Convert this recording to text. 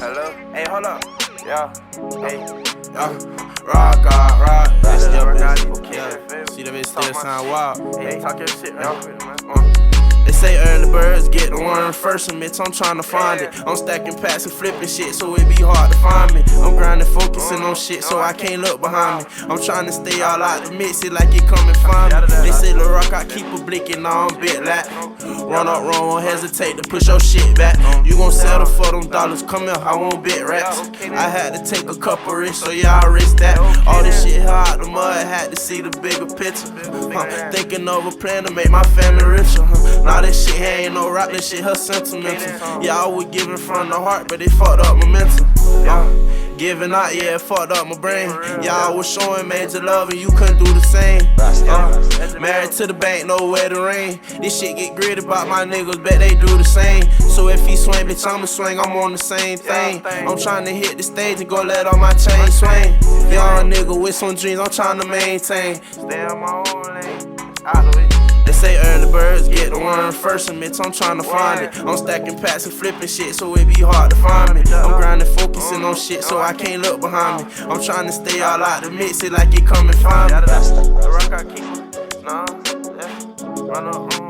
Hello? Hey, hold up. Yeah. Hey. Rock out, rock. That's Still right now, busy. okay. Yeah. See the bitch still sound wild. Hey, talk your shit, man. They say early birds get the worm first, and bitch, I'm tryna find it. I'm stacking packs and flipping shit, so it be hard to find me. I'm grinding, focusing on shit, so I can't look behind me. I'm tryna stay all out the mix it like it come and find me. They say Luhh Rokkout keep a blinking, now I'm bit like. Run up wrong, won't hesitate to push your shit back. You gon' settle for them dollars, come here, I won't bet raps. I had to take a couple risks, so yeah, I risked that. All this shit here out the mud, had to see the bigger picture. Thinking of a plan to make my family richer. Now this shit here ain't no rock, this shit her sentimental. Yeah, I was giving from the heart, but they fucked up my mental. Giving out, yeah, it fucked up my brain. Yeah, I was showing major love and you couldn't do the same. Married to the bank, nowhere to rain. This shit get gritty about my niggas, bet they do the same. So if he swing, bitch, I'ma swing, I'm on the same thing. I'm trying to hit the stage and go let all my chain swing. Young nigga with some dreams, I'm trying to maintain. Stay on my own lane, out the way. They say early birds get the worm first, and bitch, I'm tryna find it. I'm stacking packs and flipping shit, so it be hard to find me. I'm grinding, focusing on shit, so I can't look behind me. I'm tryna stay all out the mix it like it come and find me. The Rokkout keeper, nah, yeah, run up.